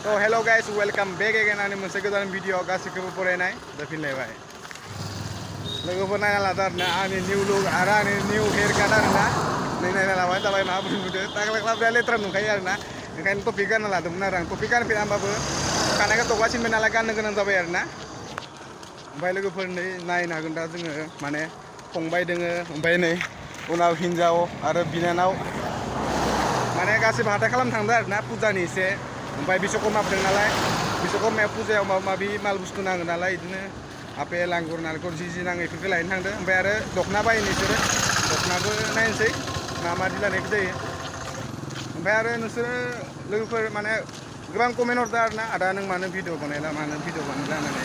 तो hello guys welcome back again आंनि मोनसे गोदान भिडिअ गासैखौबो बरायनाय जाफिनलायबाय लोगोफोर नायना लादो आरोना आंनि निउ लुक आरो आंनि निउ हेयर काट आरोना नै नायना लाबानो जाबाय माबोरै नुदो ताग्ला लेथ्रा नुखायो आरोना ओंखायनो टपिक गानना लादोंमोन आरो आं टपिक गानफेरा होमबाबो खानायखौ दगासिनबाय नालाय गाननो गोनां जाबाय आरोना ओमफ्राय लोगोफोर नै नायनो हागोन दा जोङो माने फंबाय दोङो ओमफ्राय नै उनाव हिन्जाव आरो बिनानाव माने गासिबो हाथाय खालामनो थांदों आरोना फुजानि एसे ओमफ्राय बिश्वकर्मा फैदों नालाय बिश्वकर्माया फुजायाव माबा माबि माल बुस्थु नांगौ नालाय बिदिनो आपेल आंगुर नालेंखर जि नांगौ बेफोरखौ लायनो थांदों ओमफ्राय आरो दखना बायनो बिसोरो दखनाबो नायनोसै मा दिलानायखौ जायो ओमफ्राय आरो नोंसोरो लोगोफोर माने गोबां कमेन्ट हरदों आरोना आदा नों मानो भिडिअ बानायला मानो भिडिअ बानायला होननानै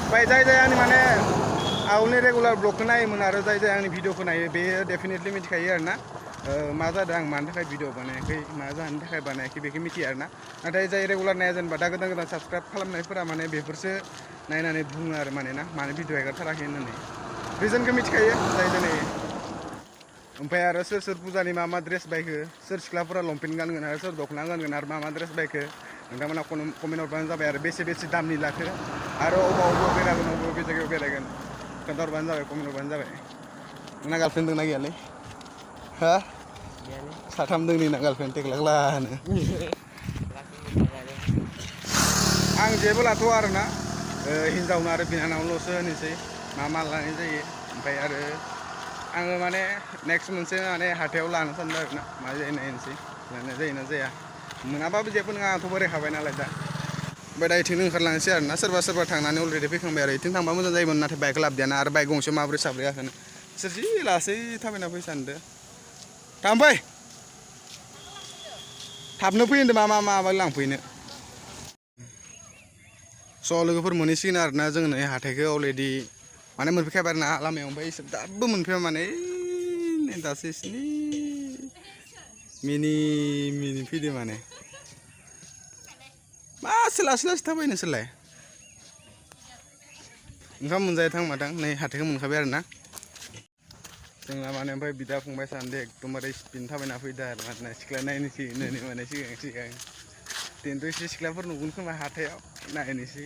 ओमफ्राय जाय आंनि माने आवलि रेगुलार ब्लगखौ नायोमोन आरो जाय आंनि भिडिअखौ नायो बेयो डेफिनेटलि मिथिखायो आरोना मा जादों आं मानि थाखाय भिडिअ बानायाखै मा जाहोननि थाखाय बानायाखै बेखौ मिथियो आरोना नाथाय जाय रेगुलार नाया जेनेबा दा गोदान साबसक्राइब खालामनायफोरा माने बेफोरसो नायनानै बुङो आरो माने ना मानो भिडिअ हेगारथाराखै होननानै रिजनखौ मिथिखायो जाय नायो ओमफ्राय आरो सोर फुजानि मा ड्रेस बायखो सोर सिख्लाफोरा लंपेन्ट गानगोन आरो सोर दख'ना गानगोन आरो मा ड्रेस बायखो नोंथांमोना कमेन्ट हरबानो जाबाय आरो बेसे दामनि लाखो आरो अबाव बेरायगोन बबे जायगायाव बेरायगोन खोन्थाहरबानो जाबाय कमेन्ट हरबानो जाबाय नोंना गार्लफ्रेन्ड दंना गैयालै हा साथाम दोंनि ना गार्लफ्रेन्ड टेक्ला होनो आं जेबो लाथ'आ आरोना हिन्जावनो आरो बिनानावल'सो होनोसै मा लानाय जायो ओमफ्राय आरो आङो माने नेक्स्ट मोनसे माने हाथायाव लानो सानदों आरोना मा जायो नायनोसै लानाय जायोना जाया मोनाबाबो जेबो नङा आंथ' बोरायखाबाय नालाय दा ओमफ्राय दा इथिंनो ओंखारलांनोसै आरोना सोरबा थांनानै अलरेडि फैखांबाय आरो इथिं थांबा मोजां जायोमोन नाथाय बाइक लाबोदियाना आरो बाइक गंसे माबोरै साब्रै गाखोनो बिसोर जि लासै थाबायना फै सानदों थांबाय थाबनो फै होनदों मा लांफैनो स' लोगोफोर मोनहैसिगोन आरोना जोङो नै हाथाइखौ अलरेडि माने मोनफैखाबाय आरोना लामायाव ओमफ्राय इसोर दाबो मोनफैया माने दासो इसोरनि मिनि फैदो माने मासो लासै थाबाय नोंसोरलाय ओंखाम मोनजायो थां माथां नै हाथाइखौ मोनखाबाय आरोना जोंना माने ओमफ्राय बिदा फंबाय सानैदो एकदमबारे स्पिड थाबायना फैदो आरो माने सिख्ला नायनोसै होननानै माने सिगां दिनैथ' एसे सिख्लाफोर नुगोन खोमा हाथायाव नायनोसै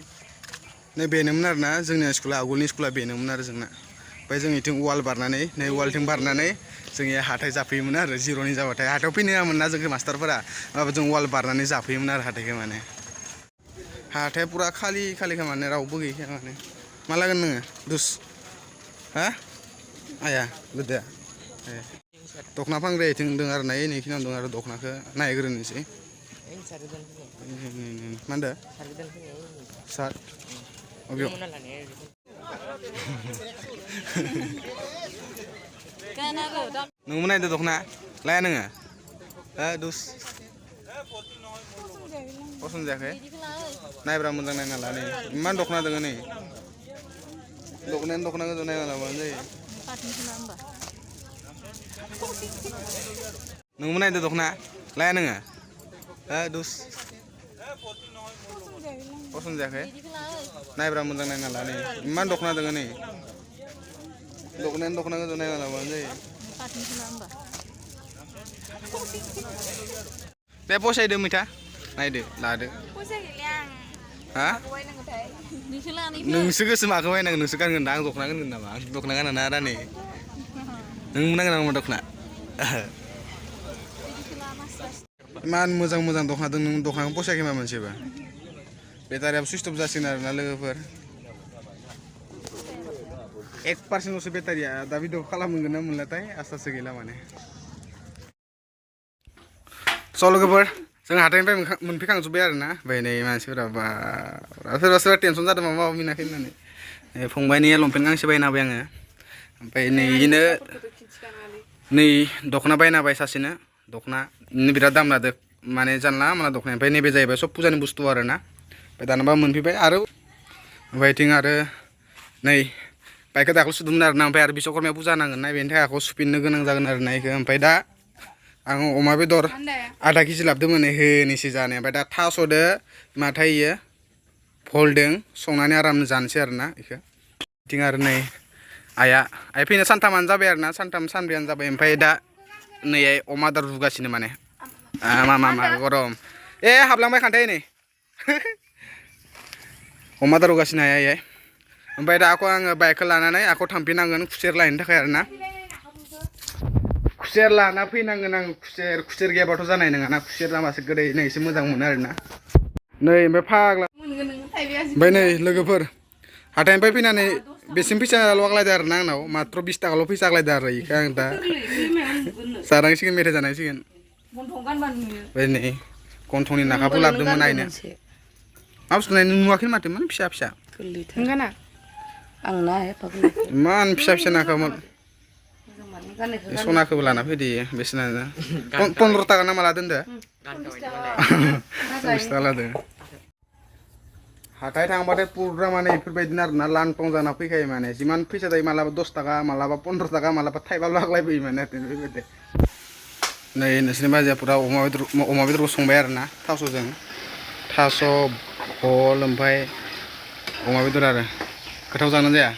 नै बेनोमोन आरोना जोंनि स्कुला आवगोलनि स्कुला बेनोमोन आरो जोंना ओमफ्राय जों इथिं वाल बारनानै नै वालथिं बारनानै जोंनि हाथाइ जाफैयोमोन आरो जिर'नि जाबाथाय हाथायाव फैनो होआमोन ना जोंखौ मास्टारफोरा माबा जों वाल बारनानै जाफैयोमोन आरो हाथाइखौ माने हाथाया पुरा खालिखा माने रावबो गैखाया माने मा लागोन नोङो दुस हा आया गोदोआ दख'ना फानग्राया इथिं दं आरो ना नैखिनियाव दं आरो दख'नाखौ नायग्रोनोसै मा होनदों सार अबेयाव नोंबो नायदो दख'ना लाया नोङो दुस पसन्द जायाखै नायब्रा मोजां नायना ला नै इमान दख'ना दङ नै दख'नायानो दख'ना गोजा नायना लाबानो जायो नोंबो नायदो दख'ना लाया नोङो दुस पसन्द जायाखै नायब्रा मोजां नायना ला नै इमान दख'ना दङ नै दख'नायानो दख'ना गोजा नायना लाबानो जायो बे फसायदो मैथा नायदो लादो हा नोंसो गोसो माखौ बायनांगोन नोंसो गानगोन दा आं दख'ना गानगोन नामा आं दख'ना गाना ना रानि नों नांगोन नामा दख'ना इमान मोजां दख'ना दं नों दख'नाखौ फसायाखै मा मोनसेबा बेटारियाबो सुइस अफ जासिगोन आरोना लोगोफोर 1% बेटारिया दा भिडिअ खालामगोन ना मोनलाथाय आस्तासो गैला माने स' लोगोफोर जों हाथाइनिफ्राय मोनफैखांजोब्बाय आरोना ओमफ्राय नै मानसिफोरा बा सोरबा टेनसन जादों माबा मोनाखै होननानै फंबायनि लंपेन्ट गांसे बायना होबाय आङो ओमफ्राय नै इनो नै दख'ना बायना होबाय सासेनो दख'ना बिराद दाम लादों माने जानला माला दख'ना ओमफ्राय नैबे जाहैबाय सब फुजानि बुस्थु आरोना ओमफ्राय दानाबा मोनफैबाय आरो ओमफ्राय इथिं आरो नै बाइकखौ दाखालि सुदोंमोन आरोना ओमफ्राय आरो बिश्वकर्माया फुजा नांगोन ना बेनि थाखाय आंखौ सुफिननो गोनां जागोन आरोना बेखौ ओमफ्राय दा आं अमा बेदर आधा केजि लाबोदोंमोन होनोसै जानाया ओमफ्राय दा थास'दो माथाय इयो भलदों संनानै आराम जानोसै आरोना बेखौ बिथिं आरो नै आइ फैनो सानथामानो जाबाय आरोना सानथाम सानब्रैयानो जाबाय ओमफ्राय दा नै अमा आदार रुगासिनो माने मा गरम हाबलांबाय खान्थाय नै अमा आदार होगासिनो हाय ओमफ्राय दा आङो बाइकखौ लानानै थांफिननांगोन खुसेर लायनो थाखाय आरोना खुसेर लाना फैनांगोन आं खुसेर गैयाबाथ' जानाय नङाना खुसेर लामासो गोदैनो एसे मोजां मोनो आरोना नै ओमफ्राय फाग्ला ओमफ्राय नै लोगोफोर हाथायनिफ्राय फैनानै बेसिम फैसा लाग्लायदो आरोना आंनाव मात्र 20 थाखाल' फैसा आग्लायदो आरो इखो आं दा जानांसिगोन मेथाइ जानांसिगोन ओमफ्राय नै गन्थंनि नाखाबो लाबोदोंमोन नायनो मा बुस्थु नायनो नुवाखै माथो मान फिसा फिसा मान फिसा फिसा नाखामोन सनाखौबो लाना फैदो बेसेनानो 15 थाखा ना माला दोनदो 20 थाखा लादो हाथाय थांबाथाय पुरा माने इफोरबायदिनो आरोना लांथं जाना फैखायो माने जिमान फैसा जायो मालाबा 10 थाखा मालाबा 15 थाखा मालाबा थाइबा लाग्लायबोयो माने बेबायदि नै नोंसोरनि बाजैया पुरा अमा बेदरखौ संबाय आरोना थास'जों थास' भल ओमफ्राय अमा बेदर आरो गोथाव जागोन जाया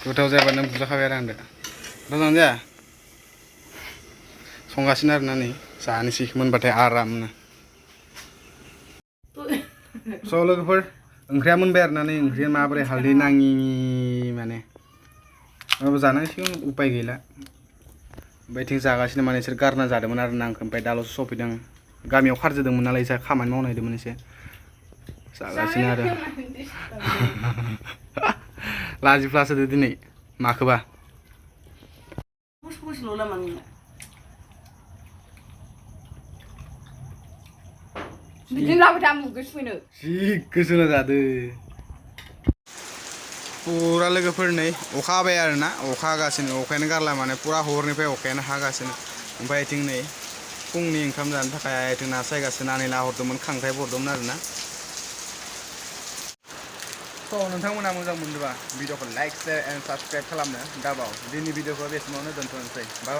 गोथाव जायाबा नों बुजाखाबाय आरो आंदो गोथाव जागोन जाया संगासिनो आरोना नै जानोसै मोनबाथाय आरामनो स' लोगोफोर ओंख्रिया मोनबाय आरोना नै ओंख्रिया माबोरै हालदै नाङि माने जानांसिगोन उपाय गैला बैथिं जागासिनो माने इसोर गारना जादोंमोन आरोना आंखौ ओमफ्राय दाल'सो सफैदों गामियाव खारजोदोंमोन नालाय इसा खामानि मावनो नागिरदोंमोन एसे जागासिनो आरो लाजिफ्लासोदो दिनै माखोबा जि गोजोना जादो पुरा लोगोफोर नै अखा हाबाय आरोना अखा हागासिनो अखायानो गारला माने पुरा हरनिफ्राय अखायानो हागासिनो ओमफ्राय इथिं नै फुंनि ओंखाम जानो थाखाय इथिं ना सायगासिनो नानै ना हरदोंमोन खांख्राइ हरदोंमोन आरोना स' नोंथांमोना मोजां मोनदोंबा भिडिअखौ लाइक शेयार एन्ड साबस्क्राइब खालामनो दाबाव दिनै भिडिअखौ बेसिमावनो दोनथ'नोसै बाय